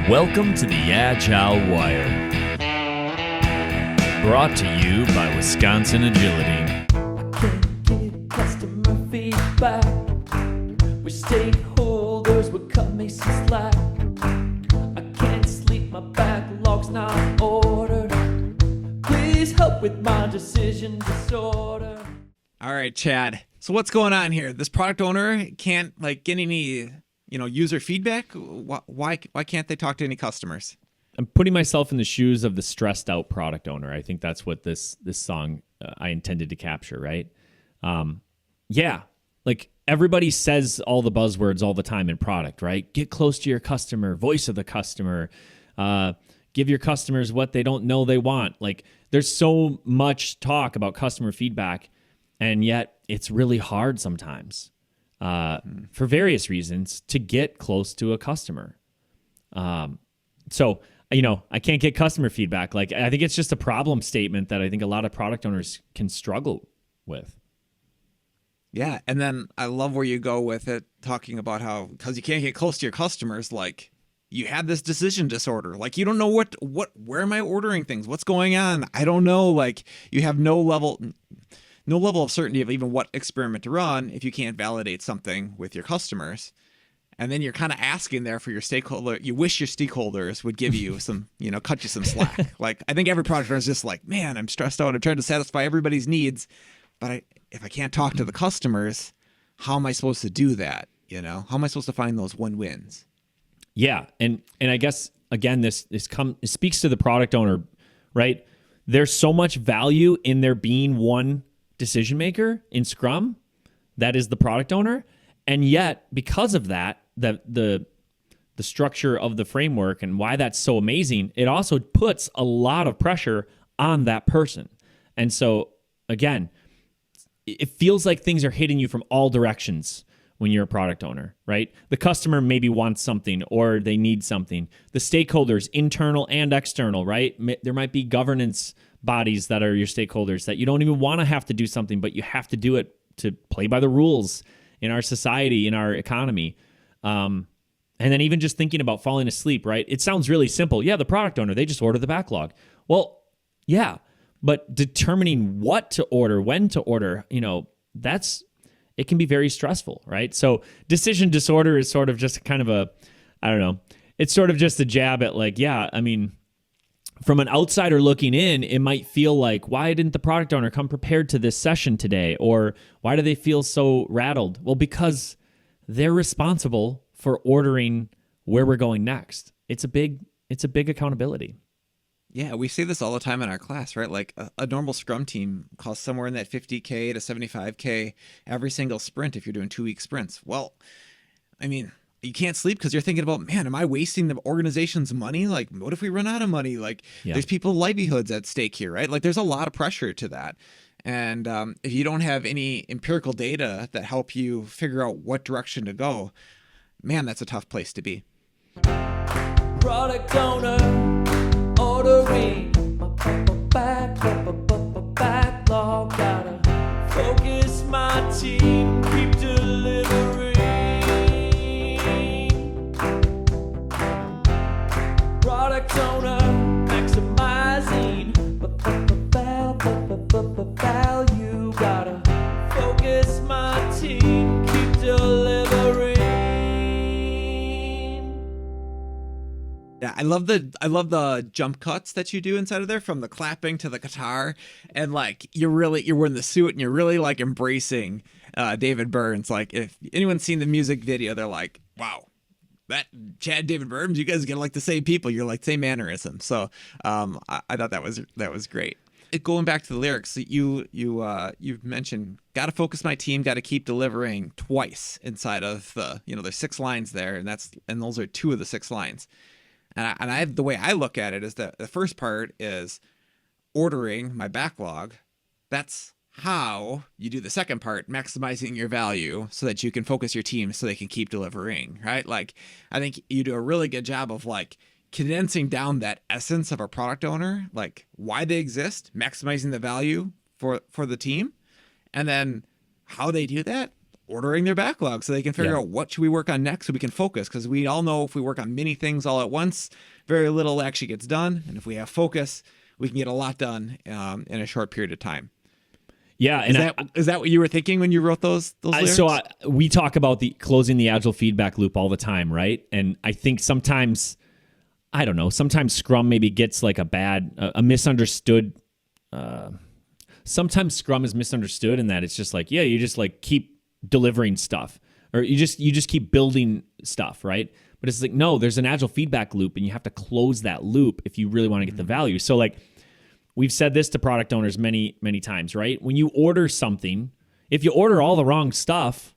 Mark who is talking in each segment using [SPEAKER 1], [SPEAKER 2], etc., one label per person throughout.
[SPEAKER 1] Welcome to the Agile Wire. Brought to you by Wisconsin Agility.
[SPEAKER 2] Can't get customer feedback. With stakeholders, what cut me some slack. I can't sleep, my backlog's not ordered. Please help with my decision disorder.
[SPEAKER 3] All right, Chad. So what's going on here? This product owner can't get any, user feedback. Why can't they talk to any customers?
[SPEAKER 4] I'm putting myself in the shoes of the stressed out product owner. I think that's what this song I intended to capture, right? Everybody says all the buzzwords all the time in product, right? Get close to your customer, voice of the customer, give your customers what they don't know they want. There's so much talk about customer feedback, and yet it's really hard sometimes for various reasons to get close to a customer. So I can't get customer feedback. I think it's just a problem statement that I think a lot of product owners can struggle with.
[SPEAKER 3] Yeah, and then I love where you go with it, talking about how, because you can't get close to your customers, you have this decision disorder. You don't know where am I ordering things? What's going on? I don't know. You have no level of certainty of even what experiment to run if you can't validate something with your customers. And then you're kind of asking there for your stakeholder. You wish your stakeholders would give you some, cut you some slack. I think every product owner is just man, I'm stressed out. I'm trying to satisfy everybody's needs. But if I can't talk to the customers, how am I supposed to do that? How am I supposed to find those win-wins?
[SPEAKER 4] Yeah. And I guess, again, it speaks to the product owner, right? There's so much value in there being one decision maker in Scrum, that is the product owner. And yet, because of that, the structure of the framework and why that's so amazing, it also puts a lot of pressure on that person. And so, again, it feels like things are hitting you from all directions when you're a product owner, right? The customer maybe wants something or they need something. The stakeholders, internal and external, right? There might be governance bodies that are your stakeholders that you don't even want to have to do something, but you have to do it to play by the rules in our society, in our economy. And then even just thinking about falling asleep, right? It sounds really simple. Yeah, the product owner, they just order the backlog. Well, yeah, but determining what to order, when to order, it can be very stressful, right? So decision disorder is sort of just kind of it's sort of just a jab at from an outsider looking in, it might feel like, why didn't the product owner come prepared to this session today? Or why do they feel so rattled? Well, because they're responsible for ordering where we're going next. It's a big accountability.
[SPEAKER 3] Yeah, we say this all the time in our class, right? A normal Scrum team costs somewhere in that $50K to $75K every single sprint if you're doing 2-week sprints. Well, you can't sleep because you're thinking about, man, am I wasting the organization's money? What if we run out of money? There's people's livelihoods at stake here, right? There's a lot of pressure to that. And if you don't have any empirical data that help you figure out what direction to go, man, that's a tough place to be.
[SPEAKER 2] Product owner ordering my backlog. Gotta focus my team, keep delivering. Product owner maximizing value. Gotta focus my team, keep delivering.
[SPEAKER 3] Yeah, I love the jump cuts that you do inside of there, from the clapping to the guitar, and you're wearing the suit and you're really embracing David Burns. If anyone's seen the music video, they're like, wow, that Chad David Burns, you guys get the same people. You're same mannerism. So I thought that was great. Going back to the lyrics, you've mentioned, got to focus my team, got to keep delivering twice inside of the, there's 6 lines there, and those are 2 of the 6 lines. And the way I look at it is that the first part is ordering my backlog. That's how you do the second part, maximizing your value so that you can focus your team so they can keep delivering, right? I think you do a really good job of condensing down that essence of a product owner, why they exist, maximizing the value for the team, and then how they do that. ordering their backlog so they can figure
[SPEAKER 4] Yeah.
[SPEAKER 3] out what should we work on next so we can focus. Because we all know if we work on many things all at once, very little actually gets done. And if we have focus, we can get a lot done in a short period of time.
[SPEAKER 4] Yeah, and
[SPEAKER 3] Is that what you were thinking when you wrote those lyrics?
[SPEAKER 4] We talk about closing the agile feedback loop all the time, right? And I think sometimes, I don't know, sometimes Scrum maybe gets like a misunderstood. Sometimes Scrum is misunderstood in that it's just like, yeah, you just like keep delivering stuff, or you just keep building stuff, right? But it's like, no, there's an agile feedback loop, and you have to close that loop if you really want to get the value. So like, we've said this to product owners many, many times, right? When you order something, if you order all the wrong stuff,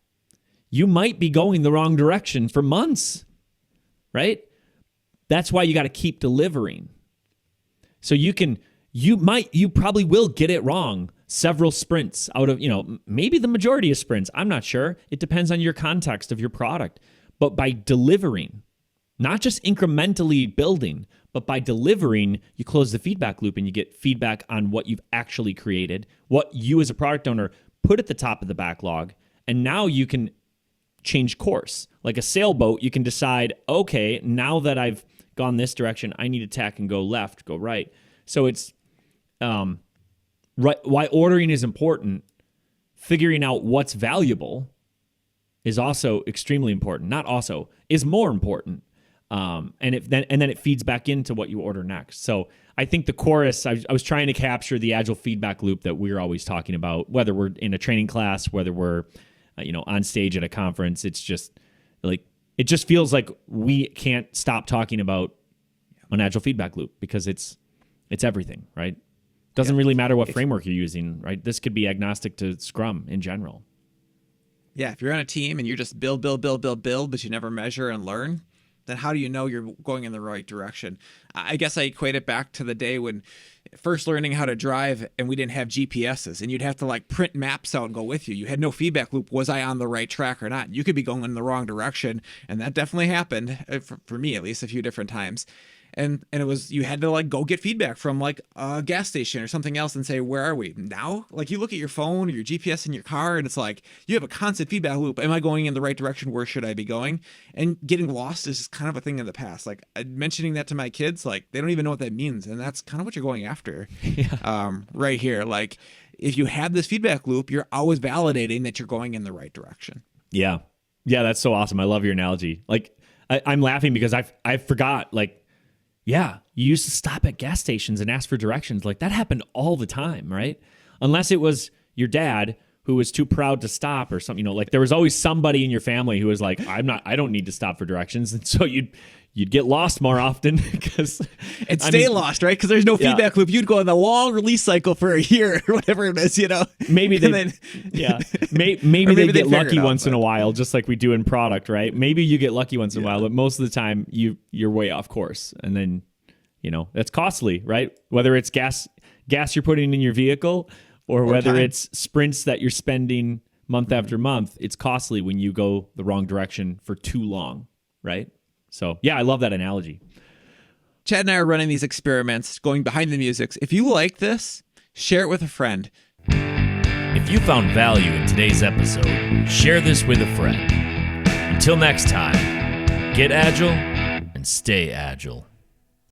[SPEAKER 4] you might be going the wrong direction for months, right? That's why you got to keep delivering. So you probably will get it wrong several sprints out of, maybe the majority of sprints. I'm not sure. It depends on your context of your product. But by delivering, not just incrementally building, but by delivering, you close the feedback loop and you get feedback on what you've actually created, what you as a product owner put at the top of the backlog, and now you can change course. Like a sailboat, you can decide, okay, now that I've gone this direction, I need to tack and go left, go right. So it's right. Why ordering is important, figuring out what's valuable is also extremely important. Not also, is more important. And then it feeds back into what you order next. So I think the chorus, I was trying to capture the agile feedback loop that we're always talking about, whether we're in a training class, whether we're on stage at a conference. It's just like, it just feels like we can't stop talking about an agile feedback loop because it's everything, right? Doesn't really matter what framework you're using, right? This could be agnostic to Scrum in general.
[SPEAKER 3] Yeah, if you're on a team and you just build, but you never measure and learn, then how do you know you're going in the right direction? I guess I equate it back to the day when first learning how to drive and we didn't have GPSs and you'd have to like print maps out and go with you. You had no feedback loop. Was I on the right track or not? You could be going in the wrong direction. And that definitely happened, for me at least, a few different times. And it was, you had to like go get feedback from like a gas station or something else and say, where are we now? Like you look at your phone or your GPS in your car and it's like, you have a constant feedback loop. Am I going in the right direction? Where should I be going? And getting lost is just kind of a thing in the past. Like mentioning that to my kids, like they don't even know what that means. And that's kind of what you're going after right here. Like if you have this feedback loop, you're always validating that you're going in the right direction.
[SPEAKER 4] Yeah. Yeah. That's so awesome. I love your analogy. Like I'm laughing because I forgot, like, yeah, you used to stop at gas stations and ask for directions. Like that happened all the time, right? Unless it was your dad who was too proud to stop or something, like there was always somebody in your family who was like, I don't need to stop for directions. And so you'd get lost more often because
[SPEAKER 3] stay lost, right? Because there's no feedback loop. You'd go on the long release cycle for a year or whatever it is,
[SPEAKER 4] Maybe they, maybe they get lucky once in a while, just like we do in product, right? Maybe you get lucky once in a while, but most of the time you're way off course, and then that's costly, right? Whether it's gas you're putting in your vehicle, or whether it's sprints that you're spending month after month, it's costly when you go the wrong direction for too long, right? So, yeah, I love that analogy.
[SPEAKER 3] Chad and I are running these experiments, going behind the music. If you like this, share it with a friend.
[SPEAKER 1] If you found value in today's episode, share this with a friend. Until next time, get agile and stay agile.